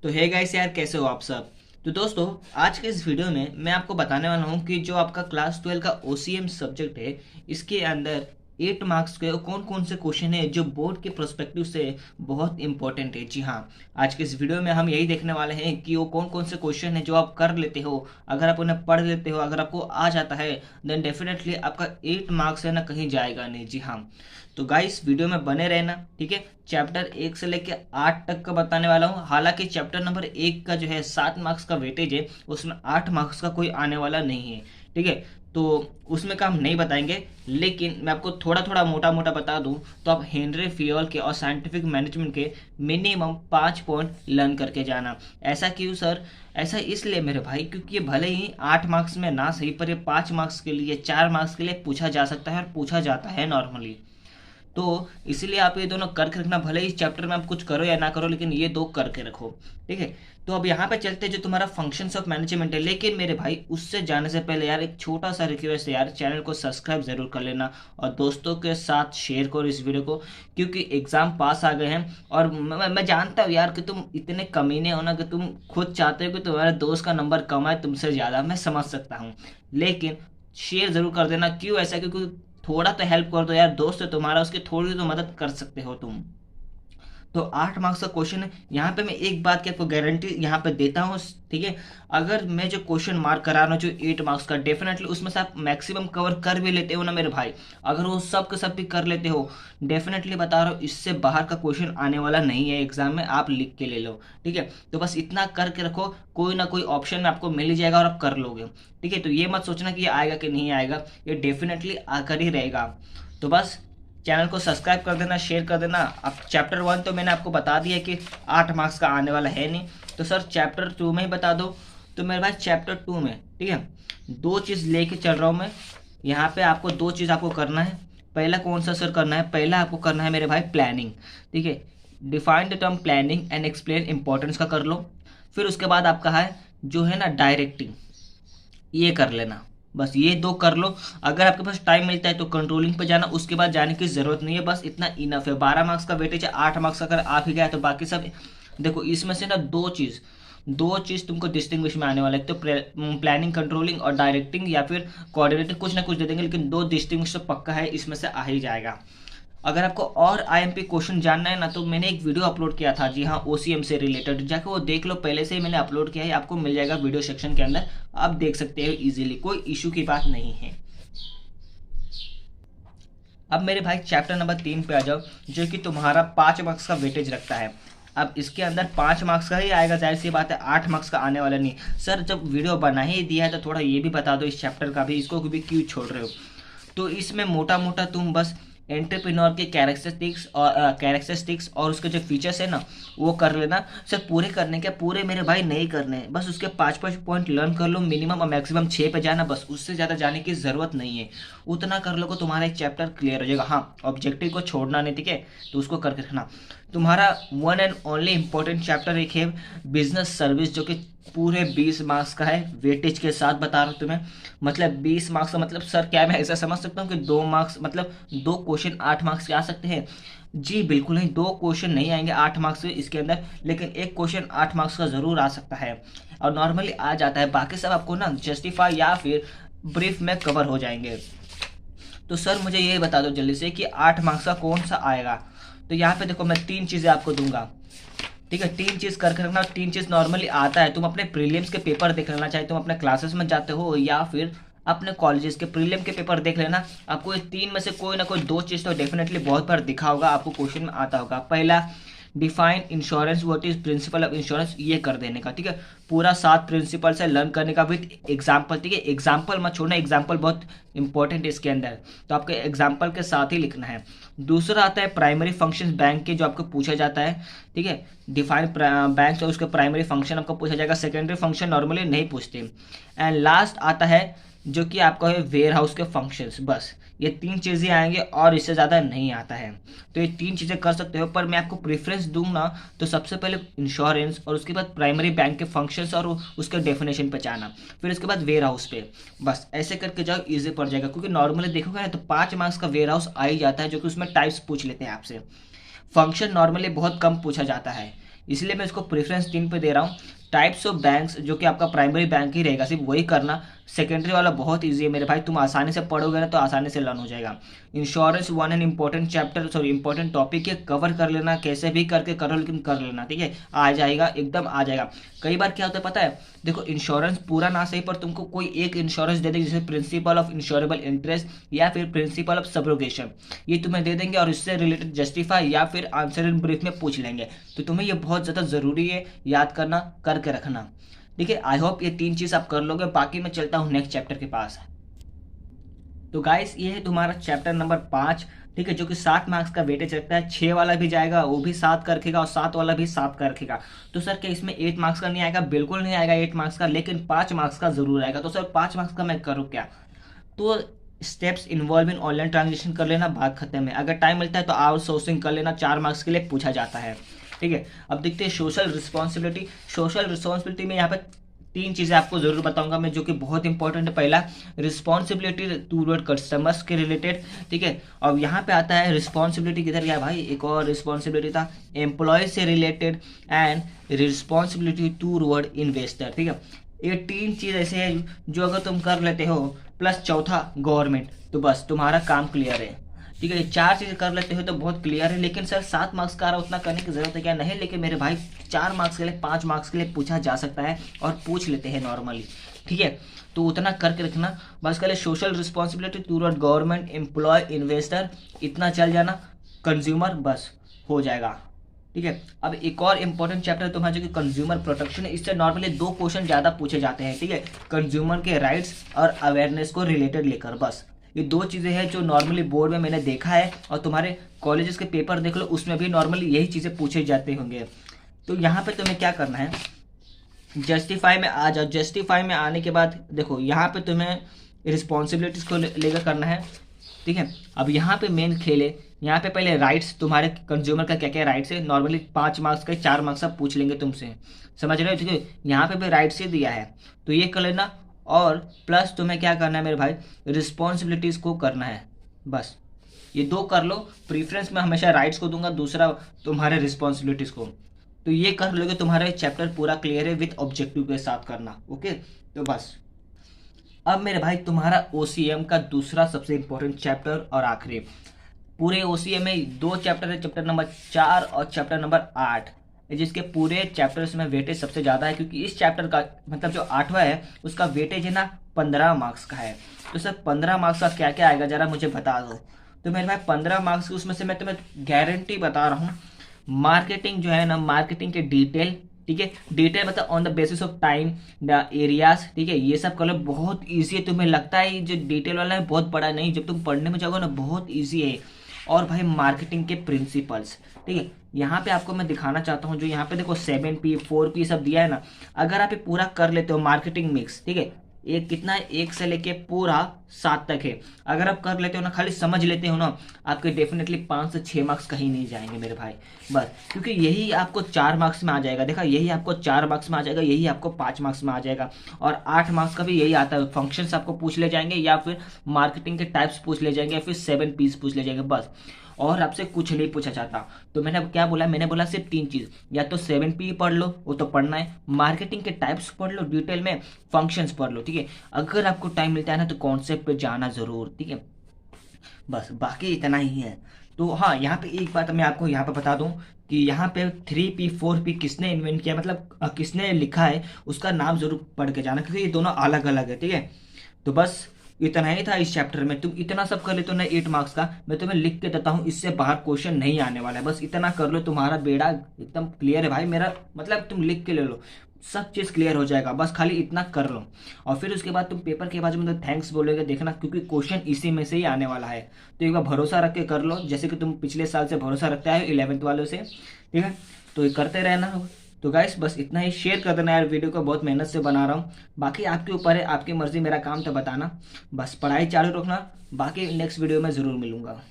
तो hey guys यार, कैसे हो आप सब। तो दोस्तों, आज के इस वीडियो में मैं आपको बताने वाला हूँ कि जो आपका क्लास 12 का ओसीएम सब्जेक्ट है, इसके अंदर 8 मार्क्स के कौन कौन से क्वेश्चन है जो बोर्ड के प्रोस्पेक्टिव से बहुत इंपॉर्टेंट है। जी हाँ, आज के इस वीडियो में हम यही देखने वाले हैं कि वो कौन कौन से क्वेश्चन है जो आप कर लेते हो। अगर आप उन्हें पढ़ लेते हो, अगर आपको आ जाता है, देन डेफिनेटली आपका 8 मार्क्स है ना कहीं जाएगा नहीं। जी हाँ, तो गाइस वीडियो में बने रहना, ठीक है। चैप्टर 1 से लेकर 8 तक का बताने वाला हूँ। हालांकि चैप्टर नंबर 1 का जो है 7 मार्क्स का वेटेज है, उसमें 8 मार्क्स का कोई आने वाला नहीं है, ठीक है। तो उसमें का हम नहीं बताएंगे, लेकिन मैं आपको थोड़ा थोड़ा मोटा मोटा बता दूं तो आप हेनरी फियोल के और साइंटिफिक मैनेजमेंट के मिनिमम 5 पॉइंट लर्न करके जाना। ऐसा क्यों सर? ऐसा इसलिए मेरे भाई, क्योंकि ये भले ही 8 मार्क्स में ना सही, पर ये 5 मार्क्स के लिए, 4 मार्क्स के लिए पूछा जा सकता है और पूछा जाता है नॉर्मली। तो इसीलिए आप ये दोनों करके रखना। भले ही इस चैप्टर में आप कुछ करो या ना करो, लेकिन ये दो करके रखो, ठीक है। तो अब यहाँ पे चलते हैं जो तुम्हारा फंक्शंस ऑफ मैनेजमेंट है। लेकिन मेरे भाई, उससे जाने से पहले यार एक छोटा सा रिक्वेस्ट है यार, चैनल को सब्सक्राइब जरूर कर लेना और दोस्तों के साथ शेयर करो इस वीडियो को, क्योंकि एग्जाम पास आ गए हैं। और मैं जानता हूँ यार कि तुम इतने कमीने हो ना कि तुम खुद चाहते हो कि तुम्हारे दोस्त का नंबर कम आए तुमसे ज़्यादा, मैं समझ सकता हूँ। लेकिन शेयर जरूर कर देना। क्यों ऐसा? क्योंकि थोड़ा तो हेल्प कर दो यार, दोस्त है तुम्हारा, उसकी थोड़ी तो मदद कर सकते हो तुम। तो 8 मार्क्स का क्वेश्चन है। यहाँ पे मैं एक बात की आपको गारंटी यहाँ पे देता हूँ, ठीक है। अगर मैं जो क्वेश्चन मार्क करा रहा हूँ जो 8 मार्क्स का, डेफिनेटली उसमें से आप मैक्सिमम कवर कर भी लेते हो ना मेरे भाई। अगर वो सब के सब भी कर लेते हो, डेफिनेटली बता रहा हूँ, इससे बाहर का क्वेश्चन आने वाला नहीं है एग्जाम में, आप लिख के ले लो, ठीक है। तो बस इतना करके रखो, कोई ना कोई ऑप्शन में आपको मिल ही जाएगा और आप कर लोगे, ठीक है। तो ये मत सोचना कि ये आएगा कि नहीं आएगा, ये डेफिनेटली आकर ही रहेगा। तो बस चैनल को सब्सक्राइब कर देना, शेयर कर देना। अब चैप्टर 1 तो मैंने आपको बता दिया कि 8 मार्क्स का आने वाला है नहीं, तो सर चैप्टर 2 में ही बता दो। तो मेरे भाई चैप्टर 2 में, ठीक है, दो चीज़ लेके चल रहा हूँ मैं। यहाँ पे आपको दो चीज़ आपको करना है। पहला कौन सा सर करना है? पहला आपको करना है मेरे भाई प्लानिंग, ठीक है। Define the term planning and explain importance का कर लो। फिर उसके बाद आपका है जो है ना डायरेक्टिंग, ये कर लेना। बस ये दो कर लो। अगर आपके पास टाइम मिलता है तो कंट्रोलिंग पे जाना, उसके बाद जाने की जरूरत नहीं है, बस इतना इनफ है। 12 मार्क्स का वेटेज है, 8 मार्क्स अगर आ ही गया तो बाकी सब देखो। इसमें से ना दो चीज तुमको डिस्टिंग्विश में आने वाला है। एक तो प्लानिंग, कंट्रोलिंग और डायरेक्टिंग, या फिर कोऑर्डिनेटिंग, कुछ ना कुछ दे देंगे, लेकिन दो डिस्टिंग्विश तो पक्का है, इसमें से आ ही जाएगा। अगर आपको और आईएमपी क्वेश्चन जानना है ना, तो मैंने एक वीडियो अपलोड किया था, जी हाँ, ओसीएम से रिलेटेड, जाके वो देख लो। पहले से ही मैंने अपलोड किया है, आपको मिल जाएगा वीडियो सेक्शन के अंदर, आप देख सकते हो इजीली, कोई इशू की बात नहीं है। अब मेरे भाई चैप्टर नंबर 3 पे आ जाओ, जो कि तुम्हारा 5 मार्क्स का वेटेज रखता है। अब इसके अंदर 5 मार्क्स का ही आएगा, जाहिर सी बात है, 8 मार्क्स का आने वाला नहीं। सर जब वीडियो बना ही दिया है तो थोड़ा ये भी बता दो इस चैप्टर का भी, इसको भी क्यों छोड़ रहे हो। तो इसमें मोटा मोटा तुम बस एंटरप्रेन्योर के कैरेक्टरिस्टिक्स और उसके जो फीचर्स है ना, वो कर लेना। सर पूरे करने के पूरे मेरे भाई नहीं करने हैं, बस उसके 5-5 पॉइंट लर्न कर लो मिनिमम, और मैक्सिमम 6 पे जाना, बस उससे ज़्यादा जाने की ज़रूरत नहीं है। उतना कर लो, तुम्हारा एक चैप्टर क्लियर हो जाएगा। हाँ, ऑब्जेक्टिव को छोड़ना नहीं, ठीक है, तो उसको करके रखना। तुम्हारा one and only important chapter एक है बिजनेस सर्विस, जो कि पूरे 20 मार्क्स का है, वेटेज के साथ बता रहा हूँ तुम्हें। मतलब 20 मार्क्स का मतलब सर क्या मैं ऐसा समझ सकता हूँ कि 2 मार्क्स मतलब 2 क्वेश्चन 8 मार्क्स के आ सकते हैं? जी बिल्कुल नहीं, 2 क्वेश्चन नहीं आएंगे 8 मार्क्स के इसके अंदर, लेकिन एक क्वेश्चन 8 मार्क्स का जरूर आ सकता है, और नॉर्मली आ जाता है। बाकी सब आपको ना जस्टिफाई या फिर ब्रीफ में कवर हो जाएंगे। तो सर मुझे ये बता दो जल्दी से कि 8 मार्क्स का कौन सा आएगा। तो यहाँ पे देखो, मैं 3 चीज़ें आपको दूंगा, ठीक है। 3 चीज़ करके रखना। 3 चीज़ नॉर्मली आता है, तुम अपने प्रीलिम्स के पेपर देख लेना, चाहे तुम अपने क्लासेस में जाते हो या फिर अपने कॉलेजेस के प्रीलिम के पेपर देख लेना। आपको ये 3 में से कोई ना कोई 2 चीज़ तो डेफिनेटली बहुत बार दिखा होगा, आपको क्वेश्चन में आता होगा। पहला, define insurance, what is principle of insurance, ये कर देने का, ठीक है। पूरा 7 प्रिंसिपल से लर्न करने का विद एग्जाम्पल, ठीक है। एग्जाम्पल मत छोड़ना, एग्जाम्पल बहुत इंपॉर्टेंट है इसके अंदर, तो आपको एग्जाम्पल के साथ ही लिखना है। दूसरा आता है प्राइमरी फंक्शंस बैंक के, जो आपको पूछा जाता है, ठीक है। डिफाइन बैंक और उसके प्राइमरी फंक्शन आपको पूछा जाएगा, सेकेंडरी फंक्शन नॉर्मली नहीं पूछते। एंड लास्ट आता है जो कि आपका है वेयर हाउस के फंक्शंस। बस ये 3 चीज़ें आएंगे और इससे ज़्यादा नहीं आता है। तो ये 3 चीज़ें कर सकते हो, पर मैं आपको प्रेफरेंस दूंगा तो सबसे पहले इंश्योरेंस, और उसके बाद प्राइमरी बैंक के फंक्शंस और उसके डेफिनेशन पे जाना, फिर उसके बाद वेयर हाउस पे। बस ऐसे करके जाओ, इजी पड़ जाएगा। क्योंकि नॉर्मली देखोगे ना तो 5 मार्क्स का वेयर हाउस आ ही जाता है, जो कि उसमें टाइप्स पूछ लेते हैं आपसे। फंक्शन नॉर्मली बहुत कम पूछा जाता है, इसलिए मैं इसको प्रेफरेंस 3 पे दे रहा हूँ। टाइप्स ऑफ बैंक्स जो कि आपका प्राइमरी बैंक ही रहेगा, सिर्फ वही करना। सेकेंडरी वाला बहुत ईजी है मेरे भाई, तुम आसानी से पढ़ोगे ना तो आसानी से लर्न हो जाएगा। Insurance one an important chapter, sorry important topic है, कवर कर लेना, कैसे भी करके करो लेकिन कर लेना, ठीक है, आ जाएगा, एकदम आ जाएगा। कई बार क्या होता है पता है, देखो इंश्योरेंस पूरा ना सही पर तुमको कोई एक इंश्योरेंस दे देंगे, जैसे प्रिंसिपल ऑफ इंश्योरेबल इंटरेस्ट या फिर प्रिंसिपल ऑफ सब्रोगेशन, ये तुम्हें दे देंगे और इससे रिलेटेड जस्टिफाई या फिर आंसर इन ब्रीफ में पूछ लेंगे। तो तुम्हें ये बहुत ज़्यादा ज़रूरी है याद करना, करके रखना, ठीक है। आई होप ये 3 चीज़ आप कर लोगे। बाकी मैं चलता हूँ नेक्स्ट चैप्टर के पास। तो गाइस ये है तुम्हारा चैप्टर नंबर 5, ठीक है, जो कि 7 मार्क्स का वेटेज रखता है। 6 वाला भी जाएगा, वो भी 7 का रखेगा, और 7 वाला भी 7 का रखेगा। तो सर क्या इसमें 8 मार्क्स का नहीं आएगा? बिल्कुल नहीं आएगा 8 मार्क्स का, लेकिन 5 मार्क्स का जरूर आएगा। तो सर 5 मार्क्स का मैं करूँ क्या? तो steps involve in online transaction कर लेना, बात खत्म है। अगर टाइम मिलता है तो आउटसोर्सिंग कर लेना, 4 मार्क्स के लिए पूछा जाता है, ठीक है। अब देखते हैं सोशल रिस्पॉन्सिबिलिटी। सोशल रिस्पॉन्सिबिलिटी में यहाँ पे 3 चीज़ें आपको जरूर बताऊंगा मैं, जो कि बहुत इंपॉर्टेंट है। पहला, रिस्पॉन्सिबिलिटी टूवर्ड कस्टमर्स के रिलेटेड, ठीक है। और यहाँ पे आता है रिस्पॉन्सिबिलिटी, किधर गया भाई, एक और रिस्पॉन्सिबिलिटी था, एम्प्लॉय से related, and responsibility toward investor, ठीक है। ये 3 चीज़ ऐसे हैं जो अगर तुम कर लेते हो, प्लस चौथा गवर्नमेंट, तो बस तुम्हारा काम क्लियर है, ठीक है। 4 चीज़ें कर लेते हो तो बहुत क्लियर है। लेकिन सर 7 मार्क्स का आ रहा, उतना करने की जरूरत है क्या? नहीं, लेकिन मेरे भाई 4 मार्क्स के लिए, 5 मार्क्स के लिए पूछा जा सकता है और पूछ लेते हैं नॉर्मली, ठीक है। तो उतना करके रखना बस। कल social responsibility toward government, employ, investor, इतना चल जाना, कंज्यूमर, बस हो जाएगा, ठीक है। अब एक और इंपॉर्टेंट चैप्टर तुम्हारा जो कि कंज्यूमर प्रोटेक्शन है। इससे नॉर्मली 2 क्वेश्चन ज़्यादा पूछे जाते हैं, ठीक है, कंज्यूमर के राइट्स और अवेयरनेस को रिलेटेड लेकर। बस ये 2 चीज़ें हैं जो नॉर्मली बोर्ड में मैंने देखा है, और तुम्हारे कॉलेजेस के पेपर देख लो, उसमें भी नॉर्मली यही चीज़ें पूछे जाते होंगे। तो यहाँ पे तुम्हें क्या करना है, जस्टिफाई में आ जाओ। जस्टिफाई में आने के बाद देखो यहाँ पे तुम्हें रिस्पॉन्सिबिलिटीज को लेकर करना है, ठीक है। अब यहाँ पे मेन खेल है, यहाँ पे पहले राइट्स, तुम्हारे कंज्यूमर का क्या क्या राइट्स है। नॉर्मली 5 मार्क्स का 4 मार्क्स आप पूछ लेंगे तुमसे, समझ रहे हो, ठीक है। यहाँ पे भी राइट्स ही दिया है, तो ये कर लेना। और प्लस तुम्हें क्या करना है मेरे भाई, रिस्पॉन्सिबिलिटीज को करना है, बस ये 2 कर लो। प्रीफरेंस में हमेशा राइट्स को दूंगा, दूसरा तुम्हारे रिस्पॉन्सिबिलिटीज को। तो ये कर लोगे, तुम्हारा चैप्टर पूरा क्लियर है, विथ ऑब्जेक्टिव के साथ करना, ओके। तो बस अब मेरे भाई तुम्हारा ओसीएम का दूसरा सबसे इंपॉर्टेंट चैप्टर और आखिरी। पूरे ओसीएम में 2 चैप्टर है, चैप्टर नंबर 4 और चैप्टर नंबर 8, जिसके पूरे चैप्टर्स में वेटेज सबसे ज़्यादा है, क्योंकि इस चैप्टर का मतलब जो 8वां है उसका वेटेज है ना 15 मार्क्स का है। तो सर 15 मार्क्स का क्या क्या आएगा जरा मुझे बता दो। तो मेरे भाई 15 मार्क्स की उसमें से मैं तुम्हें गारंटी बता रहा हूँ, मार्केटिंग जो है ना, मार्केटिंग के डिटेल, ठीक है, डिटेल मतलब on the basis of time, the areas, ठीक है, ये सब कर लो, बहुत ईजी है। तुम्हें लगता है जो डिटेल वाला है बहुत बड़ा, नहीं, जब तुम पढ़ने में जाओगे ना बहुत ईजी है। और भाई मार्केटिंग के प्रिंसिपल्स, ठीक है, यहाँ पे आपको मैं दिखाना चाहता हूँ, जो यहाँ पे देखो 7P 4P सब दिया है ना, अगर आप ये पूरा कर लेते हो मार्केटिंग मिक्स, ठीक है, एक कितना है, 1 से लेके पूरा 7 तक है, अगर आप कर लेते हो ना, खाली समझ लेते हो ना, आपके डेफिनेटली 5 से 6 मार्क्स कहीं नहीं जाएंगे मेरे भाई, बस। क्योंकि यही आपको 4 मार्क्स में आ जाएगा, देखा, यही आपको 4 मार्क्स में आ जाएगा, यही आपको 5 मार्क्स में आ जाएगा, और 8 मार्क्स का भी यही आता है। फंक्शंस आपको पूछ ले जाएंगे, या फिर मार्केटिंग के टाइप्स पूछ ले जाएंगे, या फिर 7Ps पूछ ले जाएंगे, बस। और आपसे कुछ नहीं पूछा जाता। तो मैंने अब क्या बोला, मैंने बोला सिर्फ 3 चीज़, या तो 7P पढ़ लो, वो तो पढ़ना है, मार्केटिंग के टाइप्स पढ़ लो डिटेल में, फंक्शंस पढ़ लो, ठीक है। अगर आपको टाइम मिलता है ना तो कॉन्सेप्ट पे जाना जरूर, ठीक है, बस बाकी इतना ही है। तो हाँ, यहाँ पे एक बात मैं आपको यहाँ पे बता दूं कि यहाँ पे 3P 4P किसने इन्वेंट किया, मतलब किसने लिखा है, उसका नाम जरूर पढ़ के जाना, क्योंकि ये दोनों अलग अलग है, ठीक है। तो बस इतना ही था इस चैप्टर में। तुम इतना सब कर लेते हो ना 8 मार्क्स का, मैं तुम्हें लिख के देता हूँ, इससे बाहर क्वेश्चन नहीं आने वाला है, बस इतना कर लो, तुम्हारा बेड़ा एकदम क्लियर है भाई मेरा, मतलब तुम लिख के ले लो, सब चीज़ क्लियर हो जाएगा, बस खाली इतना कर लो। और फिर उसके बाद तुम पेपर के बाद मतलब थैंक्स बोलोगे, देखना, क्योंकि क्वेश्चन इसी में से ही आने वाला है। तो एक बार भरोसा रख के कर लो, जैसे कि तुम पिछले साल से भरोसा रखते आए 11th वालों से, ठीक है। तो ये करते रहना। तो गाइस बस इतना ही, शेयर कर देना यार, वीडियो को बहुत मेहनत से बना रहा हूँ, बाकी आपके ऊपर है, आपकी मर्जी, मेरा काम तो बताना, बस पढ़ाई चालू रखना, बाकी नेक्स्ट वीडियो में ज़रूर मिलूंगा।